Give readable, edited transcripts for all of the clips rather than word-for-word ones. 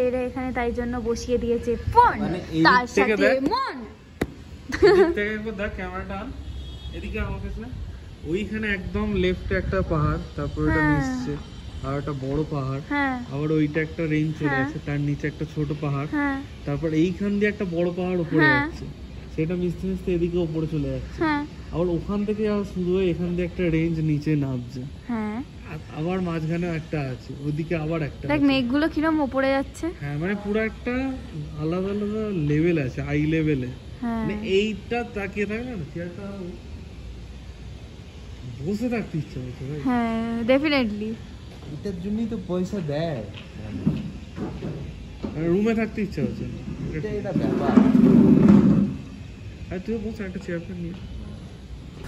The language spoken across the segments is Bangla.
এরা এখানে তাই জন্য বসিয়ে দিয়েছে ফোন, তার সাথে মন। দেখ ক্যামেরাটা এদিকে আমাকে, ওইখানে একদম লেফটে একটা পাহাড়, তারপর এটা মিশছে আর একটা বড় পাহাড়, আবার ওইটা একটা রেঞ্জ চলে আছে, তার নিচে একটা ছোট পাহাড়, তারপর এইখান দিয়ে একটা বড় পাহাড় উপরে যাচ্ছে, সেটা মিশতে মিশতে এদিকে উপরে চলে যাচ্ছে, আবার ওখান থেকে শুরু হয়ে এখান দিয়ে একটা রেঞ্জ নিচে নামছে, আবার মাঝখানে একটা আছে, ওইদিকে আবার একটা। দেখ মেঘগুলো কিরকম উপরে যাচ্ছে। হ্যাঁ মানে পুরো একটা আলাদা আলাদা লেভেল আছে, আই লেভেলে। মানে এইটা তাকিয়ে থাকে না, চেয়ারটা বসে থাকতে ইচ্ছা হচ্ছে ভাই। হ্যাঁ ডেফিনেটলি, এটার জন্যই তো পয়সা দেয়, রুমে থাকতে ইচ্ছা হচ্ছে। এটা ব্যাপার। আর তুই বসে একটা চেয়ার নিয়ে।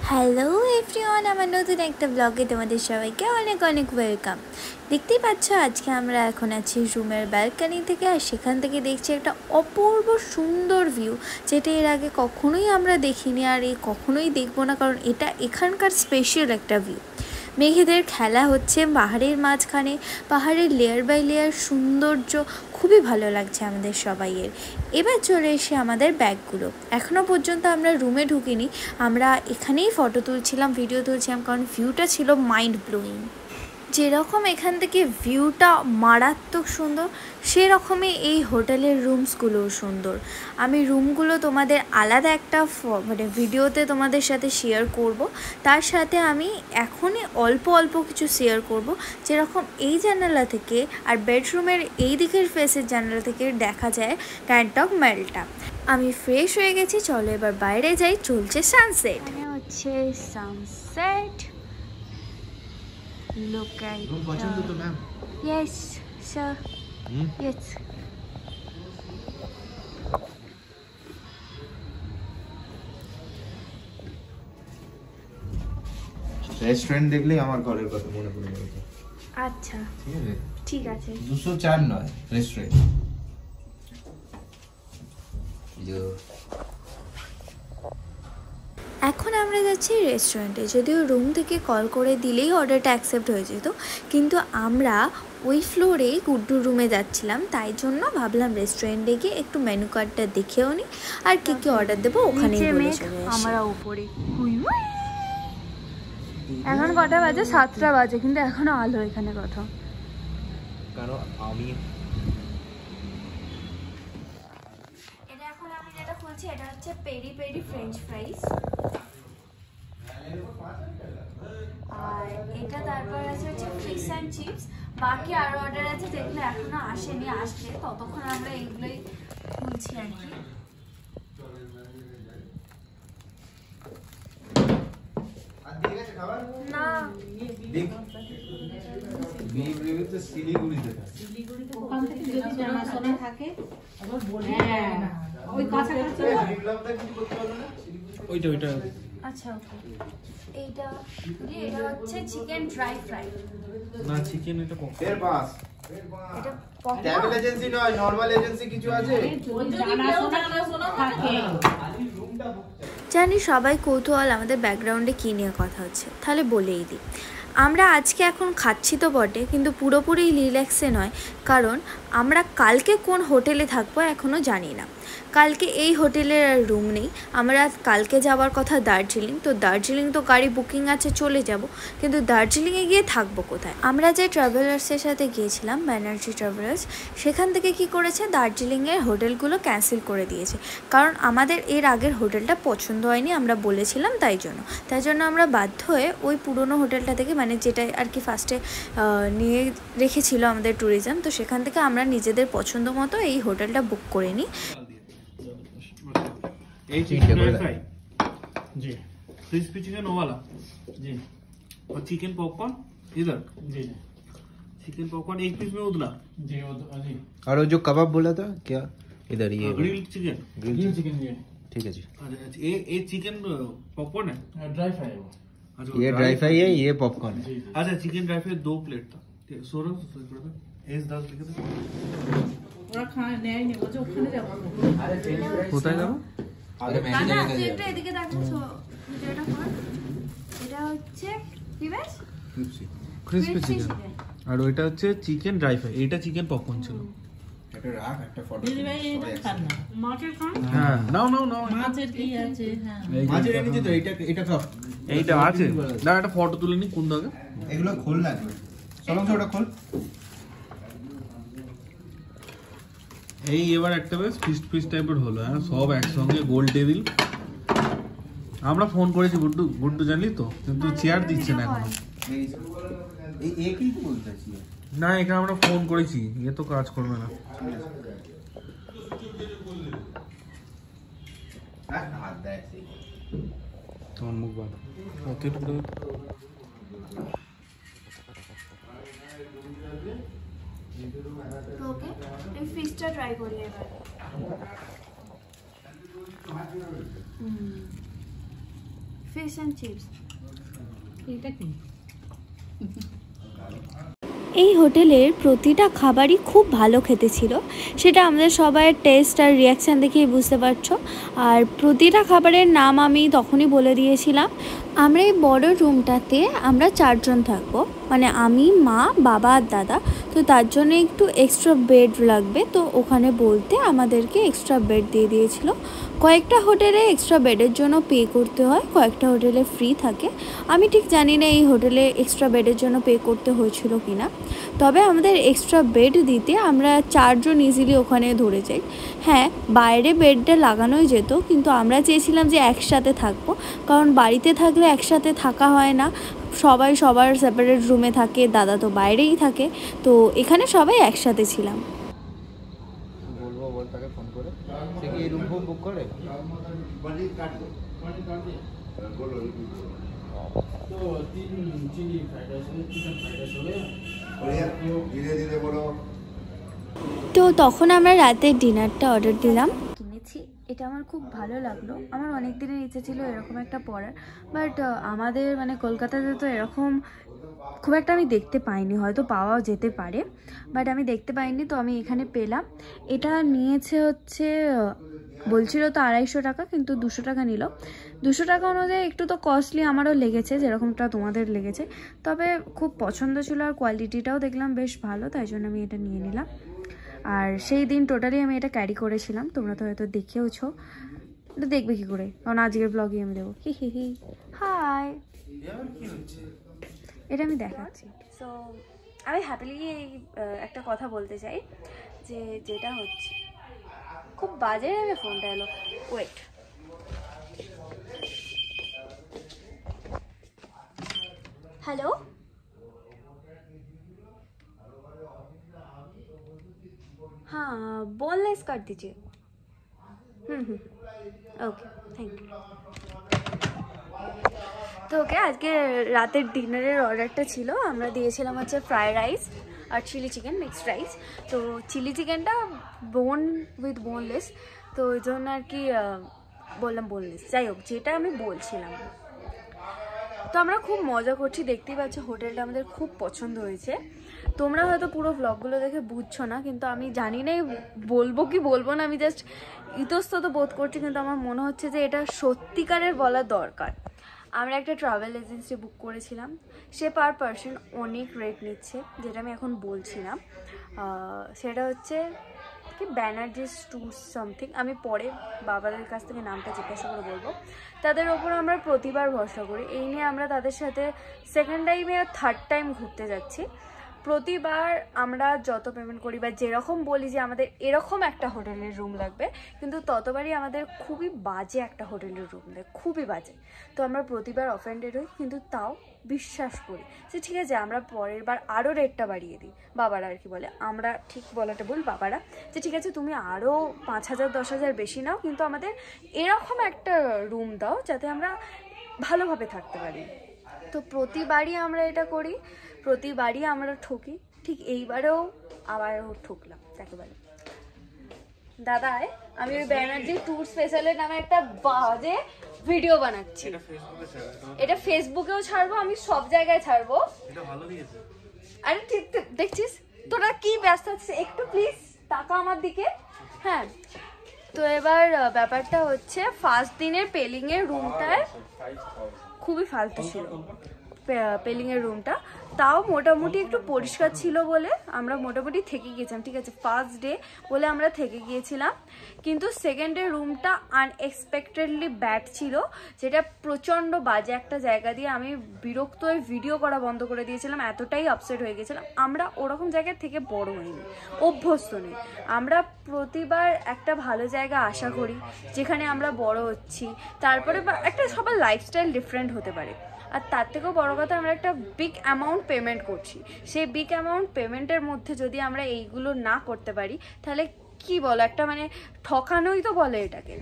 হ্যালো এভরিওয়ান, আমার নতুন একটা ব্লগে তোমাদের সবাইকে অনেক অনেক ওয়েলকাম। দেখতেই পাচ্ছ আজকে আমরা এখন আছি রুমের ব্যালকনি থেকে, আর সেখান থেকে দেখছি একটা অপূর্ব সুন্দর ভিউ, যেটা এর আগে কখনোই আমরা দেখিনি আর কখনোই দেখবো না, কারণ এটা এখানকার স্পেশাল একটা ভিউ। মেঘেদের খেলা হচ্ছে পাহাড়ের মাঝখানে, পাহাড়ের লেয়ার বাই লেয়ার সৌন্দর্য খুবই ভালো লাগছে আমাদের সবাইয়ের। এবার চলে এসে আমাদের ব্যাগগুলো, এখনও পর্যন্ত আমরা রুমে ঢুকিনি, আমরা এখানেই ফটো তুলছিলাম, ভিডিও তুলছিলাম, কারণ ভিউটা ছিল মাইন্ড ব্লোয়িং। যেরকম এখান থেকে ভিউটা মারাত্মক সুন্দর, সেরকমই এই হোটেলের রুমসগুলোও সুন্দর। আমি রুমগুলো তোমাদের আলাদা একটা মানে ভিডিওতে তোমাদের সাথে শেয়ার করব, তার সাথে আমি এখনই অল্প অল্প কিছু শেয়ার করব। যেরকম এই জানালা থেকে আর বেডরুমের এই দিকের ফেসের জানালা থেকে দেখা যায় গ্যাংটক মেলটা। আমি ফ্রেশ হয়ে গেছি, চলো এবার বাইরে যাই, চলছে সানসেট। এখানে হচ্ছে সানসেট। Look at room পছন্দ তো ma'am? Yes sir. Yes. Restaurant দেখলেই আমার ঘরের কথা মনে পড়ে যাবে। আচ্ছা ঠিক আছে। 204 নয় রেস্টুরেন্ট। এখন আমরা যাচ্ছি রেস্টুরেন্টে, যদিও রুম থেকে কল করে দিলেই অর্ডারটা অ্যাকসেপ্ট হয়ে যেত, কিন্তু আমরা ওই ফ্লোরে গুড্ডুর রুমে যাচ্ছিলাম, তাই জন্য ভাবলাম রেস্টুরেন্টে গিয়ে একটু মেনু কার্ডটা দেখেও নিই, আর কি কি অর্ডার দেবো ওখানেই বলে চলে আসি। আমরা উপরে এখন কটা বাজে? 7টা বাজে, কিন্তু এখনো আলো এখানে কথা। কারণ আমি যেটা খুলছি এটা হচ্ছে পেরি পেরি ফ্রেঞ্চ ফ্রাইস, আর এটা তারপর আছে হচ্ছে ফিশ অ্যান্ড চিপস। বাকি আরো অর্ডার আছে যেগুলো এখনো আসেনি, আসলে ততক্ষণ আমরা এইগুলোই খুলছি আর কি। না থাকে ওইটা আচ্ছা ওকে। এইটা হচ্ছে চিকেন ড্রাই ফ্রাই। না চিকেন এটা কম। এর পাস এটা ট্রাভেল এজেন্সি নয়, নরমাল এজেন্সি কিছু আছে? জানি সবাই কৌতূহল আমাদের ব্যাকগ্রাউন্ডে কী নিয়ে কথা হচ্ছে, তাহলে বলেই দিই। আমরা আজকে এখন খাচ্ছি তো বটে, কিন্তু পুরোপুরি রিল্যাক্সে নয়, কারণ আমরা কালকে কোন হোটেলে থাকবো এখনও জানি না। কালকে এই হোটেলের আর রুম নেই, আমরা কালকে যাওয়ার কথা দার্জিলিং, তো দার্জিলিং তো গাড়ি বুকিং আছে, চলে যাব, কিন্তু দার্জিলিংয়ে গিয়ে থাকবো কোথায়? আমরা যে ট্রাভেলার্সের সাথে গিয়েছিলাম, ব্যানার্জি ট্রাভেলার্স, সেখান থেকে কি করেছে, দার্জিলিংয়ের হোটেলগুলো ক্যান্সেল করে দিয়েছে, কারণ আমাদের এর আগের হোটেলটা পছন্দ হয়নি, আমরা বলেছিলাম, তাই জন্য আমরা বাধ্য হয়ে ওই পুরনো হোটেলটা থেকে, মানে যেটা আর কি ফার্স্টে নিয়ে রেখেছিল আমাদের ট্যুরিজম, তো সেখান থেকে আমরা নিজেদের পছন্দ মতো এই হোটেলটা বুক করে নিই। चिकन फ्राई जी, क्रिस्पी चिकन वाला जी, और चिकन पॉपकॉर्न इधर जी, चिकन पॉपकॉर्न 1 पीस में उधला जी, जी। और वो जो कबाब बोला था क्या इधर? ये ग्रिल चिकन, ग्रिल चिकन जी, ठीक है जी। अच्छा ये चिकन पॉपकॉर्न है, ड्राई फ्राई है वो। अच्छा ये ड्राई फ्राई है, ये पॉपकॉर्न है। अच्छा चिकन ड्राई फ्राई 2 प्लेट था, सोरो एस 10 लिखे थे। ওরা খায় নেয় নি, বলছে ওখানে যাবো। কোথায় যাবো? আরে না একটু এদিকে দেখো, যেটা কর, এটা হচ্ছে কি বেশ ক্রিসপি চিকেন, আর ওইটা হচ্ছে চিকেন ড্রাই ফ্রাই, এটা চিকেন পপকর্ন ছিল, একটা রাখ একটা ফটো দিদি ভাই এটা খান না মাছের খান হ্যাঁ নাও নাও নাও মাছের কি আছে হ্যাঁ মাঝে রেখেছি তো এটা সব এইটা আছে না একটা ফটো তুলে নি কোন দাগে এগুলো খোল লাগবে চলো ওটা খোল এই এবার একটা বেশ ফিস্ট টাইপের হলো হ্যাঁ সব একসঙ্গে গোল টেবিল আমরা ফোন করেছি গুড্ডু জানলি তো কিন্তু চেয়ার দিচ্ছে না এখনো এই কি বলতেছি না এখানে আমরা ফোন করেছি এ তো কাজ করবে না হাত দেয় তোমার মুখ বাদ ওকে এই ফিশটা ট্রাই করি এবার ফিশ অ্যান্ড চিপস এটা কি এই হোটেলের প্রতিটা খাবারই খুব ভালো খেতে ছিল, সেটা আমাদের সবাই টেস্ট আর রিয়াকশান দেখেই বুঝতে পারছো। আর প্রতিটা খাবারের নাম আমি তখনই বলে দিয়েছিলাম। আমরা এই বড় রুমটাতে আমরা 4 জন থাকবো, মানে আমি, মা, বাবা আর দাদা। তো তার জন্য একটু এক্সট্রা বেড লাগবে, তো ওখানে বলতে আমাদেরকে এক্সট্রা বেড দিয়ে দিয়েছিল। কয়েকটা হোটেলে এক্সট্রা বেডের জন্য পে করতে হয়, কয়েকটা হোটেলে ফ্রি থাকে। আমি ঠিক জানি না এই হোটেলে এক্সট্রা বেডের জন্য পে করতে হয়েছিল কি না, তবে আমাদের এক্সট্রা বেড দিতে আমরা 4 জন ইজিলি ওখানে ধরে যাই। হ্যাঁ, বাইরে বেডটা লাগানোই যেত, কিন্তু আমরা চেয়েছিলাম যে একসাথে থাকবো, কারণ বাড়িতে থাকলে একসাথে থাকা হয় না, সবাই সবার সেপারেট রুমে থাকে, দাদা তো বাইরেই থাকে। তো এখানে সবাই একসাথে ছিলাম। বলবো বল তাকে ফোন করে সে কি এই রুম বুক করে তো তখন আমরা রাতের ডিনারটা অর্ডার দিলাম। কিনেছি, এটা আমার খুব ভালো লাগলো। আমার অনেক দিনের ইচ্ছে ছিল এরকম একটা পরার, বাট আমাদের মানে কলকাতাতে তো এরকম খুব একটা আমি দেখতে পাইনি, হয়তো পাওয়াও যেতে পারে, বাট আমি দেখতে পাইনি। তো আমি এখানে পেলাম। এটা নিয়েছে হচ্ছে, বলছিল তো 250 টাকা, কিন্তু 200 টাকা নিল। 200 টাকা অনুযায়ী একটু তো কস্টলি আমারও লেগেছে, যেরকমটা তোমাদের লেগেছে। তবে খুব পছন্দ ছিল, আর কোয়ালিটিটাও দেখলাম বেশ ভালো, তাই জন্য আমি এটা নিয়ে নিলাম। আর সেই দিন টোটালি আমি এটা ক্যারি করেছিলাম, তোমরা তো হয়তো দেখেওছো। এটা দেখবে কি করে, কারণ আজকের ব্লগে আমি দেবো। হি হি হি হাই, এটা আমি দেখাচ্ছি। সো আমি হ্যাপিলি একটা কথা বলতে চাই, যেটা হচ্ছে খুব বাজে আমি ফোনটা এলো, ওয়েট। हेलो, हाँ बोनलेस कर दीजिए। Okay, thank you. তো ওকে, আজকে রাতের ডিনারের অর্ডারটা ছিল, আমরা দিয়েছিলাম হচ্ছে ফ্রাইড রাইস আর চিলি চিকেন, মিক্সড রাইস। তো চিলি চিকেনটা বোনলেস, তো ওই জন্য আর কি বললাম বোনলেস। যাই হোক, যেটা আমি বলছিলাম, তো আমরা খুব মজা করছি, দেখতেই পাচ্ছ হোটেলটা আমাদের খুব পছন্দ হয়েছে। তোমরা হয়তো পুরো ব্লগগুলো দেখে বুঝছো না, কিন্তু আমি জানি না বলবো কি বলবো না, আমি জাস্ট ইতস্তত বোধ করছি, কিন্তু আমার মনে হচ্ছে যে এটা সত্যিকারের বলা দরকার। আমরা একটা ট্রাভেল এজেন্সি বুক করেছিলাম, সে পার পার্সন অনেক রেট নিচ্ছে, যেটা আমি এখন বলছিলাম। সেটা হচ্ছে কি ব্যানার্জিস ট্যুর সামথিং, আমি পরে বাবাদের কাছ থেকে নামটা জিজ্ঞাসা করে বলবো। তাদের ওপর আমরা প্রতিবার ভরসা করি, এই নিয়ে আমরা তাদের সাথে সেকেন্ড টাইমে আর থার্ড টাইম ঘুরতে যাচ্ছি। প্রতিবার আমরা যত পেমেন্ট করি বা যেরকম বলি যে আমাদের এরকম একটা হোটেলের রুম লাগবে, কিন্তু ততবারই আমাদের খুবই বাজে একটা হোটেলের রুম দেয়, খুবই বাজে। তো আমরা প্রতিবার অফেন্ডেড হই, কিন্তু তাও বিশ্বাস করি যে ঠিক আছে আমরা পরের বার আরও রেটটা বাড়িয়ে দিই। বাবারা আর কি বলে, আমরা ঠিক বলাটা বল, বাবারা যে ঠিক আছে তুমি আরও 5,000 10,000 বেশি নাও, কিন্তু আমাদের এরকম একটা রুম দাও যাতে আমরা ভালোভাবে থাকতে পারি। তো প্রতিবারই আমরা এটা করি, প্রতিবারই আমরা ঠকি। ঠিক এইবারেও আবারও ঠকলাম একেবারে। দাদা আমি ওই ব্যানার্জি ট্যুর স্পেশালের নামে একটা বাজে ভিডিও বানাচ্ছি, এটা ফেসবুকেও ছাড়বো, আমি সব জায়গায় ছাড়বো। আরে ঠিক দেখছিস তোরা কি ব্যস্ত আছিস, একটু প্লিজ তাকা আমার দিকে। হ্যাঁ, তো এবার ব্যাপারটা হচ্ছে ফার্স্ট দিনের পেলিংয়ের রুমটায় খুবই ফালতু ছিল, পেলিংয়ের রুমটা, তাও মোটামুটি একটু পরিষ্কার ছিল বলে আমরা মোটামুটি থেকে গিয়েছিলাম। ঠিক আছে, ফার্স্ট ডে বলে আমরা থেকে গিয়েছিলাম, কিন্তু সেকেন্ড ডে রুমটা আনএক্সপেক্টেডলি ব্যাড ছিল, যেটা প্রচণ্ড বাজে একটা জায়গা দিয়ে আমি বিরক্ত হয়ে ভিডিও করা বন্ধ করে দিয়েছিলাম, এতটাই আপসেট হয়ে গেছিলাম। আমরা ওরকম জায়গা থেকে বড় হইনি, অভ্যস্ত নেই। আমরা প্রতিবার একটা ভালো জায়গা আশা করি যেখানে আমরা বড় হচ্ছি, তারপরে একটা সবার লাইফস্টাইল ডিফারেন্ট হতে পারে। আর তার থেকেও বড় কথা, আমরা একটা বিগ অ্যামাউন্ট পেমেন্ট করছি, সেই বিগ অ্যামাউন্ট পেমেন্টের মধ্যে যদি আমরা এইগুলো না করতে পারি তাহলে কি বলো, একটা মানে ঠকানোই তো বলে এটাকে।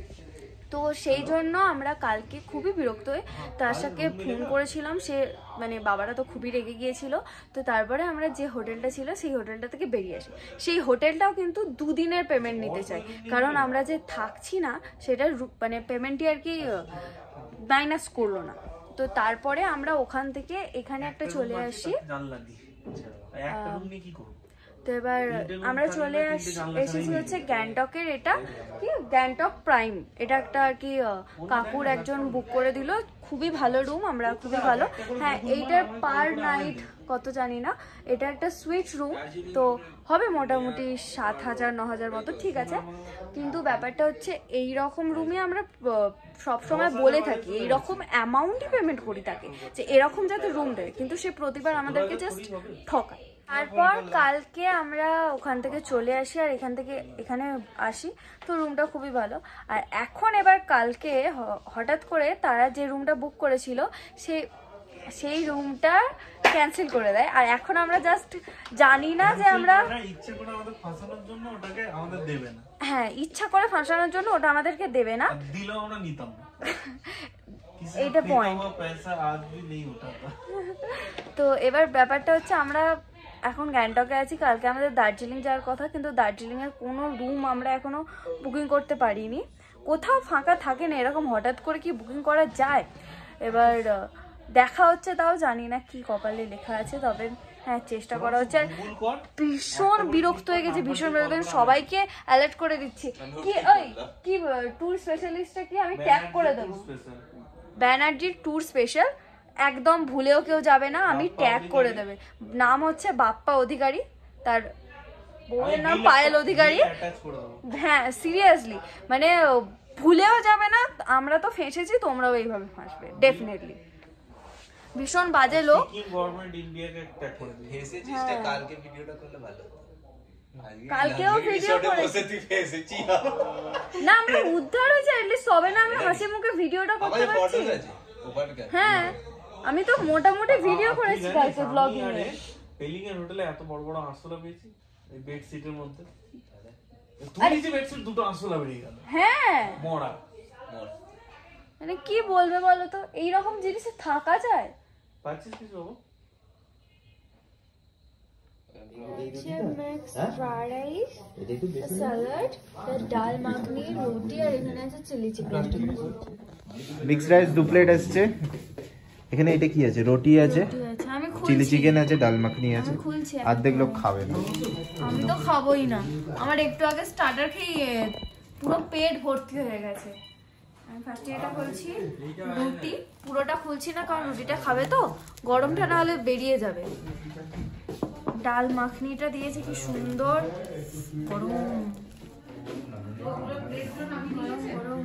তো সেই জন্য আমরা কালকে খুবই বিরক্ত হয়ে তার সাথে ফোন করেছিলাম, সে মানে বাবারা তো খুবই রেগে গিয়েছিল। তো তারপরে আমরা যে হোটেলটা ছিল সেই হোটেলটা থেকে বেরিয়ে আসি। সেই হোটেলটাও কিন্তু 2 দিনের পেমেন্ট নিতে চাই, কারণ আমরা যে থাকছি না সেটার মানে পেমেন্টই আর কি মাইনাস করলো না। তো তারপরে আমরা ওখান থেকে এখানে একটা চলে আসি। তো এবার আমরা চলে এসেছি হচ্ছে গ্যাংটকের, এটা কি গ্যাংটক প্রাইম, এটা একটা আর কি কাকুর একজন বুক করে দিল, খুবই ভালো রুম, আমরা খুবই ভালো। হ্যাঁ, এইটার পার নাইট কত জানি না, এটা একটা সুইট রুম, তো হবে মোটামুটি 7,000-9,000 মতো, ঠিক আছে। কিন্তু ব্যাপারটা হচ্ছে এই রকম রুমে আমরা সবসময় বলে থাকি, এইরকম অ্যামাউন্টই পেমেন্ট করি তাকে, যে এরকম যাতে রুম দেয়, কিন্তু সে প্রতিবার আমাদেরকে জাস্ট ঠকায়। তারপর কালকে আমরা ওখান থেকে চলে আসি আর এখান থেকে এখানে আসি, তো রুমটা খুবই ভালো। আর এখন এবার কালকে হঠাৎ করে তারা যে রুমটা বুক করেছিল সেই রুমটা ক্যান্সেল করে দেয়। আর এখন আমরা জাস্ট জানি না যে আমরা ইচ্ছা করে আমাদের ফাঁসানোর জন্য ওটাকে আমাদের দেবে না। হ্যাঁ, ইচ্ছা করে ফাঁসানোর জন্য ওটা আমাদেরকে দেবে না, দিলেও আমরা নিতাম না, এইটা পয়েন্ট। তো এবার ব্যাপারটা হচ্ছে আমরা এখন গ্যাংটকে আছি, কালকে আমাদের দার্জিলিং যাওয়ার কথা, কিন্তু দার্জিলিংয়ের কোনো রুম আমরা এখনো বুকিং করতে পারিনি, কোথাও ফাঁকা থাকে না, এরকম হঠাৎ করে কি বুকিং করা যায়। এবার দেখা হচ্ছে, তাও জানি না কি কপালে লেখা আছে, তবে হ্যাঁ চেষ্টা করা হচ্ছে। আর ভীষণ বিরক্ত হয়ে গেছে, ভীষণ বিরক্ত, সবাইকে অ্যালার্ট করে দিচ্ছি। কি ওই কি ট্যুর স্পেশালিস্টটা কি আমি ট্যাগ করে দেবো, ব্যানার্জির ট্যুর স্পেশাল, একদম ভুলেও কেউ যাবে না, আমি ট্যাগ করে দেবে। নাম হচ্ছে বাপ্পা অধিকারী, তার বউয়ের নাম পায়েল অধিকারী। হ্যাঁ সিরিয়াসলি, মানে ভুলেও যাবে না, আমরা তো ফেঁসেছি, তোমরাও এইভাবে ফাঁসবে ডেফিনেটলি। ভীষণ বাজে লোক। কালকেও ভিডিও করেছি না, আমরা উদ্ধার হয়েছে এটলিস্ট, তবে না আমি হাসি মুখে ভিডিওটা করতে পারছি। হ্যাঁ, আমি তো মোটামুটি ভিডিও করেছি কালকে ব্লগিং এ। পেলিং এর হোটেলে এত বড় বড় আরশোলা পেয়েছি এই বেডশিটের মধ্যে, তুই যে বেডশিট দুটো আরশোলা বেরিয়ে গেল। হ্যাঁ, মরা, মানে কি বলবে বলো তো, এই রকম জিনিসে থাকা যায়? পাচ্ছিস কিছু বাবু? ফ্রাইড রাইস, স্যালাড, ডাল মাখনি, রুটি, আর এখানে আছে chilli chicken. Mixed rice 2 plate আসছে। এখানে এটা কি আছে? রুটি আছে, চিলি চিকেন আছে, ডাল মাখনি আছে। অর্ধেক লোক খাবে না, আমি তো খাবোই না, আমার একটু আগে স্টার্টার খেয়ে পুরো পেট ভর্তি হয়ে গেছে। আমি ফার্স্টে এটা খুলছি, রুটি পুরোটা খুলছি না, কারণ রুটিটা খাবে তো, গরমটা না হলে বেরিয়ে যাবে। ডাল মাখনিটা দিয়েছে কি সুন্দর, গরম গরম।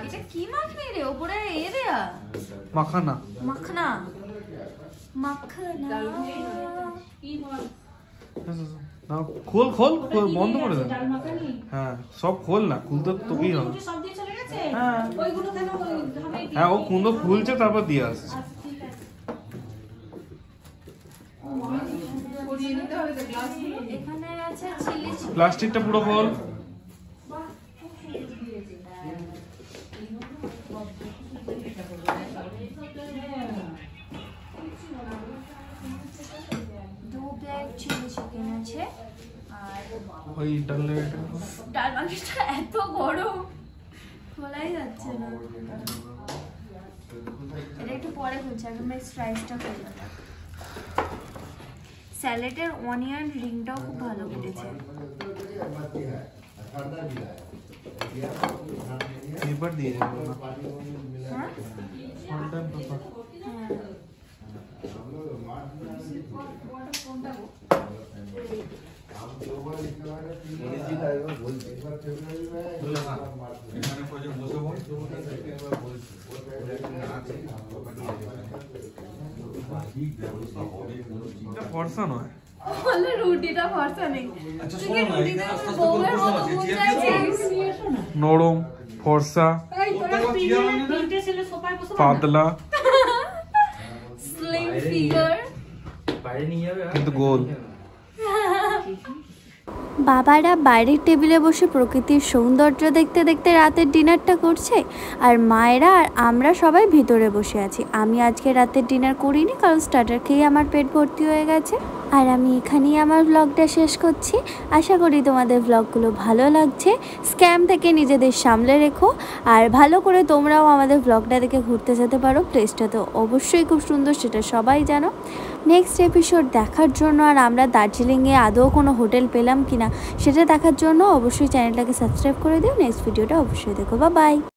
এটা কি মাখনি রে, ওপরে এ দেয়া মাখানা, মাখনা মাখনা। না খোল খোল খোল, বন্ধ করে দে। হ্যাঁ সব খোল না, খুলতে তোকেই হবে। হ্যাঁ ও কুন্দো খুলছে তারপর দিয়ে আসছে। এখানে আছে চিলি চিকেন, প্লাস্টিকটা পুরো খোল। চিলি চিকেন আছে, আর ওই ডাল মাখনিটা এত গরম খোলাই যাচ্ছে না, এটা একটু পরে খুলছে, এখন রাইসটা খুললাম। স্যালাডের অনিয়ন রিংটাও খুব ভালো কেটেছে। এবার দিয়ে ফন্টান পেপার। ফর্সা নয়, রুটিটা ফর্সা নেই। নরম, ফর্সা, পাতলা, স্লিম ফিগার, কিন্তু গোল। বাবারা বাইরের টেবিলে বসে প্রকৃতির সৌন্দর্য দেখতে দেখতে রাতের ডিনারটা করছে, আর মায়েরা আর আমরা সবাই ভিতরে বসে আছি। আমি আজকে রাতের ডিনার করিনি, কারণ স্টার্টার খেয়ে আমার পেট ভর্তি হয়ে গেছে। আর আমি এখানেই আমার ব্লগটা শেষ করছি। আশা করি তোমাদের ব্লগগুলো ভালো লাগছে। স্ক্যাম থেকে নিজেদের সামলে রেখো, আর ভালো করে তোমরাও আমাদের ব্লগটা দেখে ঘুরতে যেতে পারো। প্লেসটা তো অবশ্যই খুব সুন্দর, সেটা সবাই জানো। নেক্সট এপিসোড দেখার জন্য, আর আমরা দার্জিলিংয়ে আদৌ কোনো হোটেল পেলাম কিনা সেটা দেখার জন্য অবশ্যই চ্যানেলটাকে সাবস্ক্রাইব করে দিও। নেক্সট ভিডিওটা অবশ্যই দেখো। বাই।